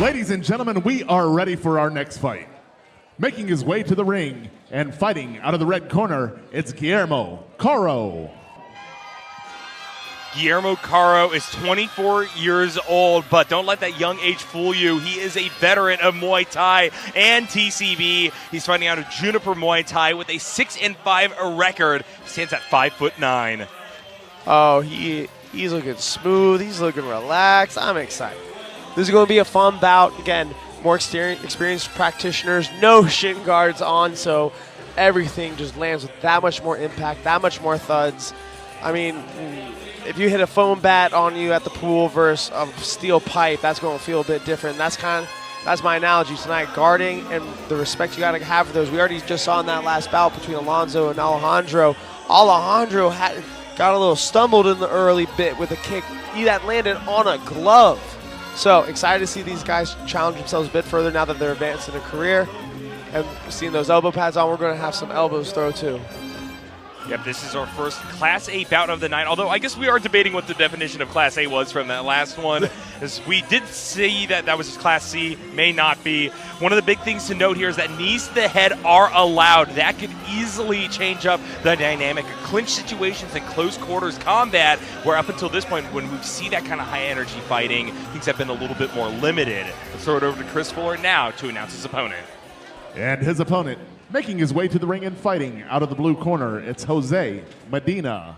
Ladies and gentlemen, we are ready for our next fight. Making his way to the ring and fighting out of the red corner, it's Guillermo Caro. Guillermo Caro is 24 years old, but don't let that young age fool you. He is a veteran of Muay Thai and TCB. He's fighting out of Juniper Muay Thai with a 6-5 record. He stands at 5'9". Oh, he's looking smooth. He's looking relaxed. I'm excited. This is going to be a fun bout. Again, more experienced practitioners, no shin guards on, so everything just lands with that much more impact, that much more thuds. I mean, if you hit a foam bat on you at the pool versus a steel pipe, that's going to feel a bit different. That's my analogy tonight. Guarding and the respect you got to have for those. We already just saw in that last bout between Alonso and Alejandro. Alejandro got a little stumbled in the early bit with a kick that landed on a glove. So excited to see these guys challenge themselves a bit further now that they're advanced in their career. And seeing those elbow pads on, we're going to have some elbows throw too. Yep, this is our first Class A bout of the night, although I guess we are debating what the definition of Class A was from that last one, as we did see that was Class C, may not be. One of the big things to note here is that knees to the head are allowed. That could easily change up the dynamic of clinch situations and close quarters combat, where up until this point, when we see that kind of high-energy fighting, things have been a little bit more limited. Let's throw it over to Chris Fuller now to announce his opponent. And his opponent, making his way to the ring and fighting out of the blue corner, it's Jose Medina.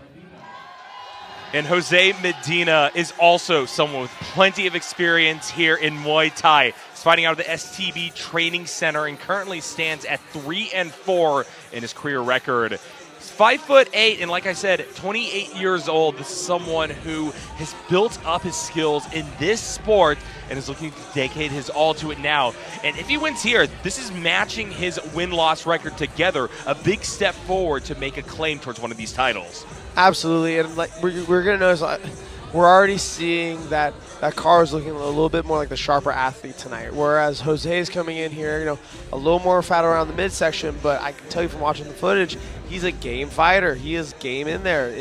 And Jose Medina is also someone with plenty of experience here in Muay Thai. He's fighting out of the STB Training Center and currently stands at 3-4 in his career record. He's 5'8", and like I said, 28 years old. This is someone who has built up his skills in this sport and is looking to dedicate his all to it now. And if he wins here, this is matching his win-loss record together, a big step forward to make a claim towards one of these titles. Absolutely, and like we're going to notice, we're already seeing that Caro's looking a little bit more like the sharper athlete tonight, whereas Jose is coming in here, a little more fat around the midsection, but I can tell you from watching the footage, he's a game fighter. He is game in there.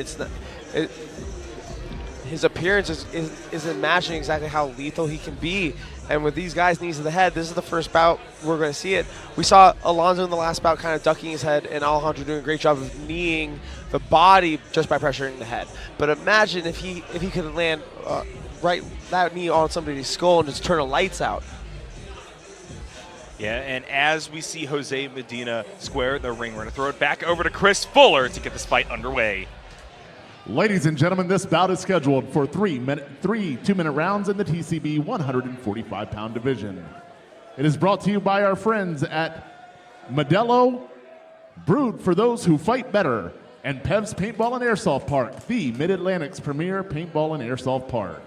His appearance isn't matching exactly how lethal he can be. And with these guys' knees to the head, this is the first bout we're going to see it. We saw Alonso in the last bout kind of ducking his head, and Alejandro doing a great job of kneeing the body just by pressuring the head. But imagine if he could land right that knee on somebody's skull and just turn the lights out. Yeah, and as we see Jose Medina square the ring, we're going to throw it back over to Chris Fuller to get this fight underway. Ladies and gentlemen, this bout is scheduled for three 2-minute rounds in the TCB 145-pound division. It is brought to you by our friends at Modelo, brewed for those who fight better, and Pev's Paintball and Airsoft Park, the Mid-Atlantic's premier paintball and airsoft park.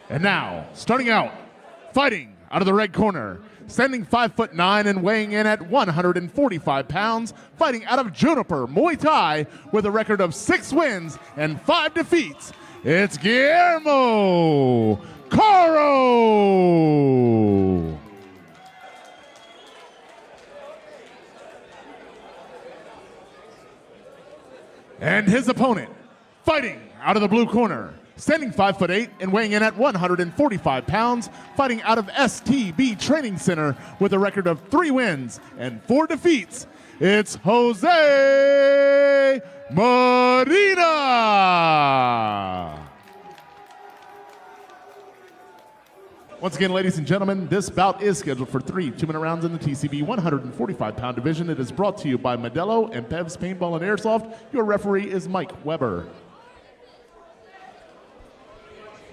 And now, starting out, fighting out of the red corner, standing 5'9" and weighing in at 145 pounds, fighting out of Juniper Muay Thai with a record of 6 wins and 5 defeats, it's Guillermo Caro. And his opponent, fighting out of the blue corner, standing 5'8" and weighing in at 145 pounds, fighting out of STB Training Center with a record of 3 wins and 4 defeats, it's Jose Medina. Once again, ladies and gentlemen, this bout is scheduled for 3 2-minute rounds in the TCB 145-pound division. It is brought to you by Modelo and Pev's Paintball and Airsoft. Your referee is Mike Weber.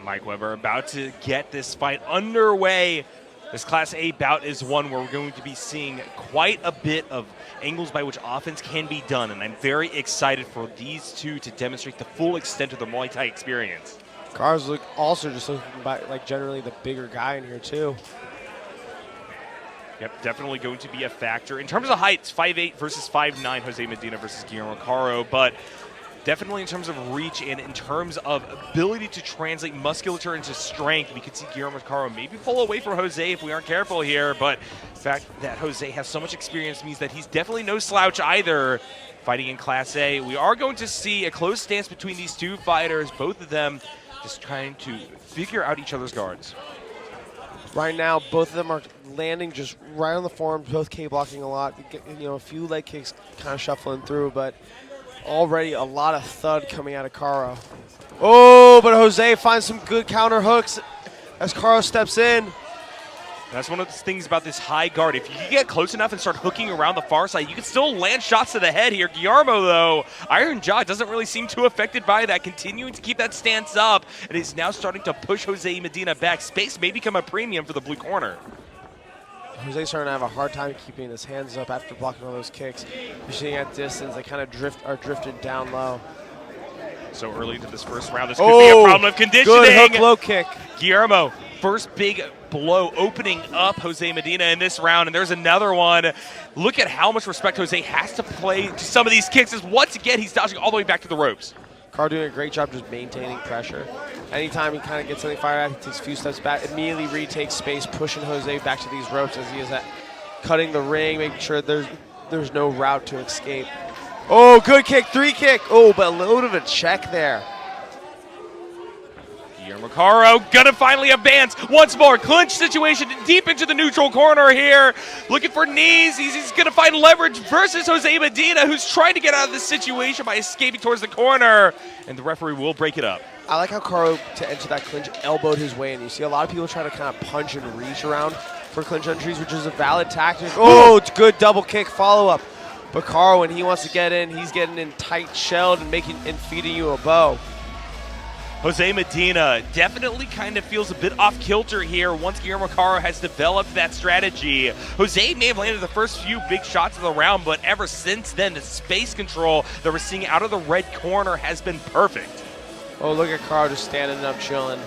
Mike Weber about to get this fight underway. This Class A bout is one where we're going to be seeing quite a bit of angles by which offense can be done, and I'm very excited for these two to demonstrate the full extent of their Muay Thai experience. Cars also just looking like generally the bigger guy in here too. Yep, definitely going to be a factor. In terms of heights, 5'8" versus 5'9", Jose Medina versus Guillermo Caro, but definitely in terms of reach and in terms of ability to translate musculature into strength, we could see Guillermo Caro maybe pull away from Jose if we aren't careful here, but the fact that Jose has so much experience means that he's definitely no slouch either. Fighting in Class A, we are going to see a close stance between these two fighters, both of them just trying to figure out each other's guards. Right now, both of them are landing just right on the form, both K-blocking a lot. A few leg kicks kind of shuffling through, but already a lot of thud coming out of Caro. Oh, but Jose finds some good counter hooks as Caro steps in. That's one of the things about this high guard. If you get close enough and start hooking around the far side, you can still land shots to the head here. Guillermo, though, Iron Jaw doesn't really seem too affected by that, continuing to keep that stance up, and is now starting to push Jose Medina back. Space may become a premium for the blue corner. Jose's starting to have a hard time keeping his hands up after blocking all those kicks. You're seeing at distance, they kind of drifted down low. So early into this first round, this could be a problem of conditioning. Good hook low kick. Guillermo, first big blow opening up Jose Medina in this round, and there's another one. Look at how much respect Jose has to play to some of these kicks, as once again he's dodging all the way back to the ropes. Caro doing a great job just maintaining pressure. Anytime he kind of gets something fired at, he takes a few steps back, immediately retakes space, pushing Jose back to these ropes as he is cutting the ring, making sure there's no route to escape. Oh, good kick, 3 kick. Oh, but a little bit of a check there. Guillermo Caro gonna finally advance once more. Clinch situation deep into the neutral corner here. Looking for knees. He's gonna find leverage versus Jose Medina, who's trying to get out of this situation by escaping towards the corner. And the referee will break it up. I like how Caro, to enter that clinch, elbowed his way in. You see a lot of people try to kind of punch and reach around for clinch entries, which is a valid tactic. Oh, it's good double kick follow-up. But Caro, when he wants to get in, he's getting in tight shelled and feeding you a bow. Jose Medina definitely kind of feels a bit off kilter here once Guillermo Caro has developed that strategy. Jose may have landed the first few big shots of the round, but ever since then, the space control that we're seeing out of the red corner has been perfect. Oh, look at Caro just standing up, chilling.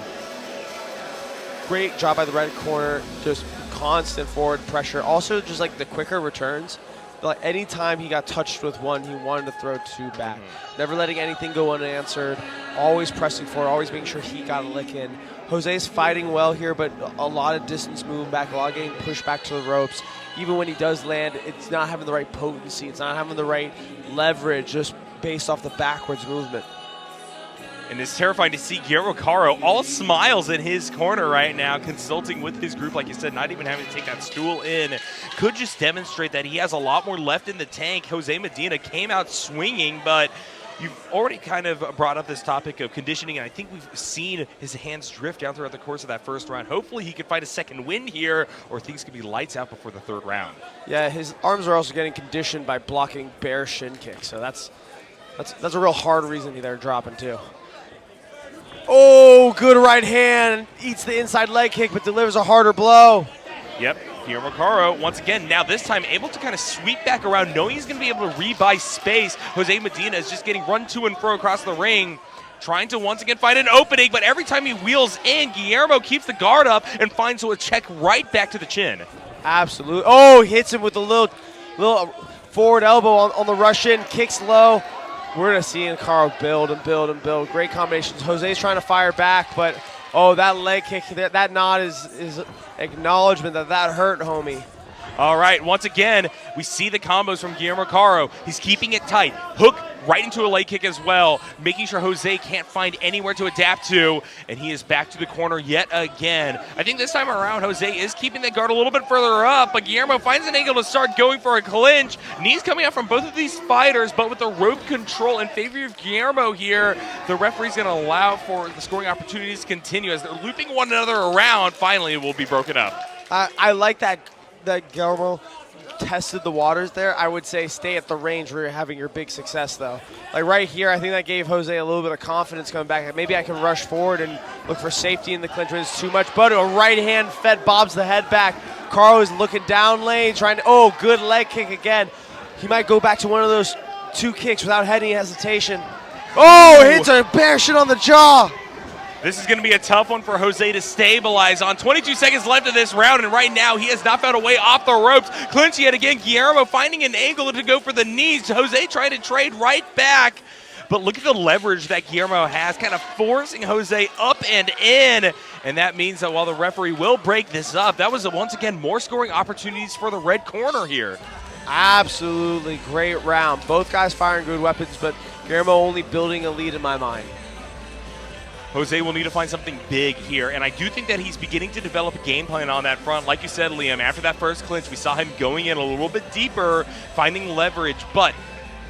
Great job by the red corner, just constant forward pressure. Also, just like the quicker returns. Like anytime he got touched with one, he wanted to throw 2 back. Never letting anything go unanswered. Always pressing forward, always making sure he got a lick in. Jose's fighting well here, but a lot of distance moving back, a lot of getting pushed back to the ropes. Even when he does land, it's not having the right potency. It's not having the right leverage, just based off the backwards movement. And it's terrifying to see Guillermo Caro all smiles in his corner right now, consulting with his group, like you said, not even having to take that stool in. Could just demonstrate that he has a lot more left in the tank. Jose Medina came out swinging, but you've already kind of brought up this topic of conditioning, and I think we've seen his hands drift down throughout the course of that first round. Hopefully he could find a second win here, or things could be lights out before the third round. Yeah, his arms are also getting conditioned by blocking bare shin kicks, so that's a real hard reason they're dropping too. Oh, good right hand. Eats the inside leg kick, but delivers a harder blow. Yep, Guillermo Caro, once again, now this time able to kind of sweep back around, knowing he's going to be able to rebuy space. Jose Medina is just getting run to and fro across the ring, trying to once again find an opening, but every time he wheels in, Guillermo keeps the guard up and finds a check right back to the chin. Absolutely. Oh, hits him with a little forward elbow on the rush in, kicks low. We're going to see Caro build and build and build. Great combinations. Jose's trying to fire back, but oh, that leg kick, that nod is acknowledgement that hurt, homie. All right, once again, we see the combos from Guillermo Caro. He's keeping it tight. Hook right into a leg kick as well, making sure Jose can't find anywhere to adapt to, and he is back to the corner yet again. I think this time around, Jose is keeping the guard a little bit further up, but Guillermo finds an angle to start going for a clinch. Knees coming out from both of these fighters, but with the rope control in favor of Guillermo here, the referee's going to allow for the scoring opportunities to continue as they're looping one another around. Finally, it will be broken up. I like that Guillermo tested the waters there. I would say stay at the range where you're having your big success, though. Like right here, I think that gave Jose a little bit of confidence coming back. Maybe I can rush forward and look for safety in the clinch when it's too much. But a right hand fed bobs the head back. Caro is looking down lane, trying to, oh, good leg kick again. He might go back to one of those 2 kicks without any hesitation. Oh, hits a bear shit on the jaw. This is going to be a tough one for Jose to stabilize on. 22 seconds left of this round, and right now he has not found a way off the ropes. Clinch yet again. Guillermo finding an angle to go for the knees. Jose trying to trade right back. But look at the leverage that Guillermo has, kind of forcing Jose up and in. And that means that while the referee will break this up, that was once again more scoring opportunities for the red corner here. Absolutely great round. Both guys firing good weapons, but Guillermo only building a lead in my mind. Jose will need to find something big here, and I do think that he's beginning to develop a game plan on that front. Like you said, Liam, after that first clinch, we saw him going in a little bit deeper, finding leverage, but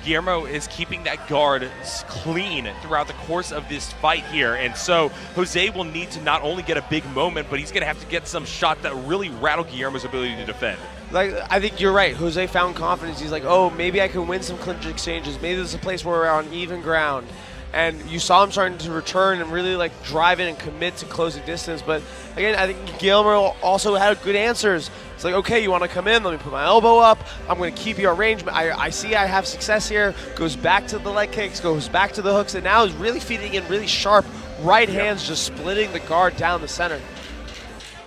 Guillermo is keeping that guard clean throughout the course of this fight here. And so Jose will need to not only get a big moment, but he's going to have to get some shot that really rattle Guillermo's ability to defend. Like, I think you're right. Jose found confidence. He's like, oh, maybe I can win some clinch exchanges. Maybe this is a place where we're on even ground. And you saw him starting to return and really like drive in and commit to closing distance. But again, I think Guillermo also had good answers. It's like, okay, you want to come in? Let me put my elbow up. I'm going to keep you arranged. I see I have success here. Goes back to the leg kicks, goes back to the hooks, and now is really feeding in really sharp right hands, just splitting the guard down the center.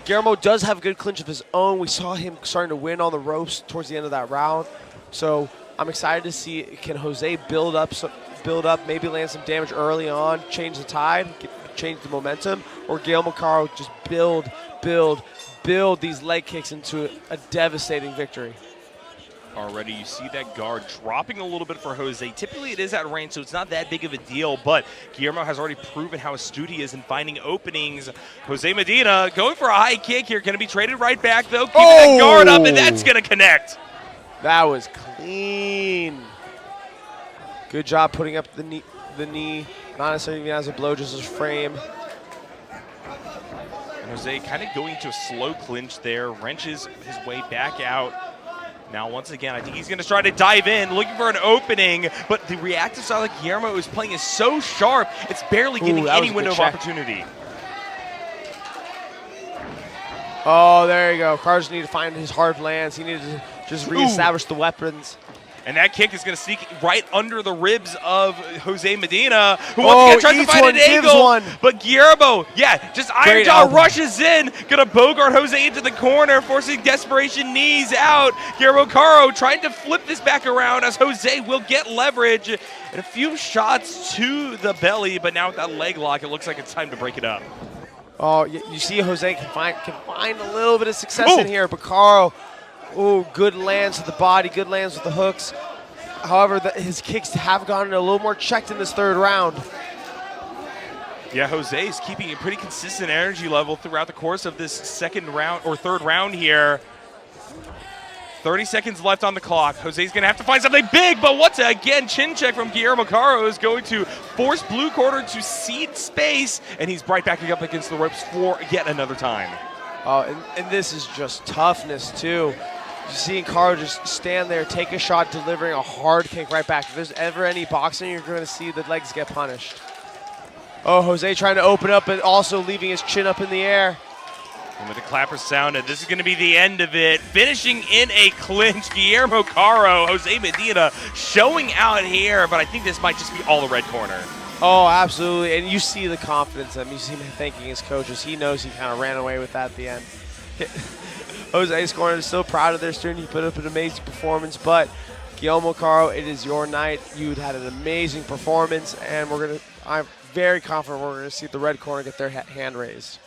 Guillermo does have a good clinch of his own. We saw him starting to win on the ropes towards the end of that round. So I'm excited to see, can Jose build up, maybe land some damage early on, change the tide, change the momentum, or Guillermo Caro just build these leg kicks into a devastating victory. Already you see that guard dropping a little bit for Jose. Typically it is at range, so it's not that big of a deal, but Guillermo has already proven how astute he is in finding openings. Jose Medina going for a high kick here, going to be traded right back though, keeping that guard up, and that's going to connect. That was clean. Good job putting up the knee. Not necessarily even as a blow, just his frame. And Jose kind of going to a slow clinch there, wrenches his way back out. Now, once again, I think he's going to try to dive in, looking for an opening, but the reactive style that Guillermo is playing is so sharp, it's barely getting any window of opportunity. Oh, there you go. Cars need to find his hard lands. He needed to just reestablish the weapons. And that kick is going to sneak right under the ribs of Jose Medina, who once again tries to find an angle. But Guillermo, just Iron Jaw rushes in, going to bogart Jose into the corner, forcing desperation knees out. Guillermo Caro trying to flip this back around as Jose will get leverage. And a few shots to the belly, but now with that leg lock, it looks like it's time to break it up. Oh, you see Jose can find a little bit of success in here, but Caro, good lands with the body, good lands with the hooks. However, his kicks have gotten a little more checked in this third round. Yeah, Jose is keeping a pretty consistent energy level throughout the course of this second round or third round here. 30 seconds left on the clock. Jose's going to have to find something big, but once again, chin check from Guillermo Caro is going to force blue corner to cede space, and he's right back up against the ropes for yet another time. Oh, and this is just toughness, too. You're seeing Caro just stand there, take a shot, delivering a hard kick right back. If there's ever any boxing, you're going to see the legs get punished. Oh, Jose trying to open up, but also leaving his chin up in the air. And with the clapper sounded, this is going to be the end of it. Finishing in a clinch, Guillermo Caro, Jose Medina showing out here, but I think this might just be all the red corner. Oh, absolutely. And you see the confidence in him. You see him thanking his coaches. He knows he kind of ran away with that at the end. Jose's corner is so proud of their student. He put up an amazing performance, but Guillermo Caro, it is your night. You had an amazing performance, and I'm very confident we're going to see the red corner get their hand raised.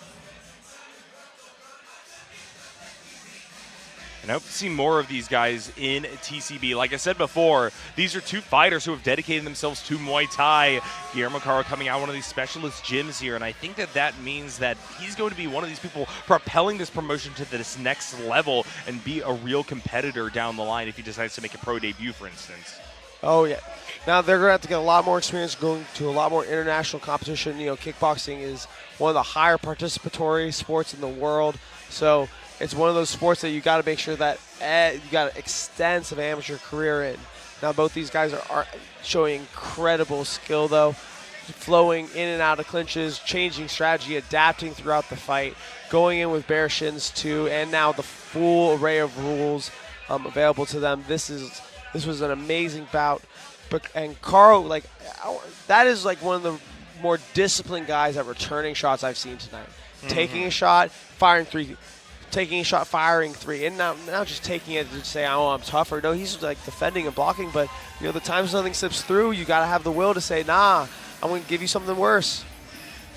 And I hope to see more of these guys in TCB. Like I said before, these are two fighters who have dedicated themselves to Muay Thai. Guillermo Caro coming out of one of these specialist gyms here, and I think that means that he's going to be one of these people propelling this promotion to this next level and be a real competitor down the line if he decides to make a pro debut, for instance. Oh, yeah. Now they're going to have to get a lot more experience going to a lot more international competition. You know, kickboxing is one of the higher participatory sports in the world, so it's one of those sports that you got to make sure that you got an extensive amateur career in. Now, both these guys are showing incredible skill, though, flowing in and out of clinches, changing strategy, adapting throughout the fight, going in with bare shins too, and now the full array of rules available to them. This was an amazing bout, and Caro, that is like one of the more disciplined guys at returning shots I've seen tonight. Mm-hmm. Taking a shot, firing three. Taking a shot, firing three, and not just taking it to say, oh, I'm tougher. No, he's like defending and blocking, but the times something slips through, you got to have the will to say, nah, I'm going to give you something worse.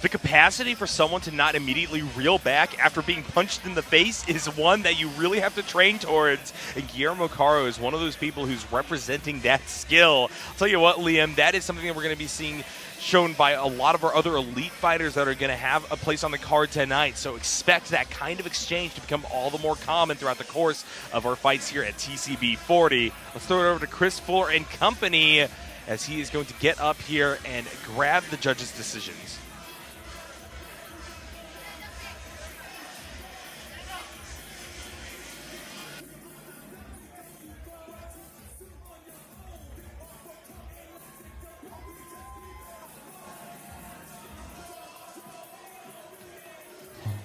The capacity for someone to not immediately reel back after being punched in the face is one that you really have to train towards. And Guillermo Caro is one of those people who's representing that skill. I'll tell you what, Liam, that is something that we're going to be seeing shown by a lot of our other elite fighters that are going to have a place on the card tonight. So expect that kind of exchange to become all the more common throughout the course of our fights here at TCB 40. Let's throw it over to Chris Fuller and company as he is going to get up here and grab the judges' decisions.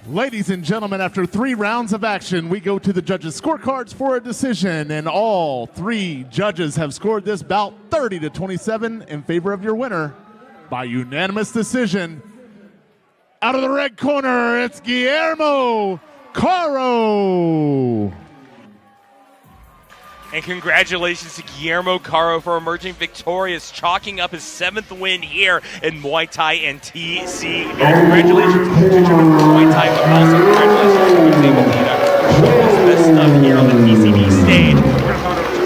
Ladies and gentlemen, after 3 rounds of action, we go to the judges' scorecards for a decision, and all 3 judges have scored this bout 30-27 in favor of your winner by unanimous decision. Out of the red corner, it's Guillermo Caro. And congratulations to Guillermo Caro for emerging victorious, chalking up his 7th win here in Muay Thai and TCB. Congratulations to German Muay Thai, but also congratulations to Jose Medina for showing his best stuff here on the TCB stage. We're going to throw it over to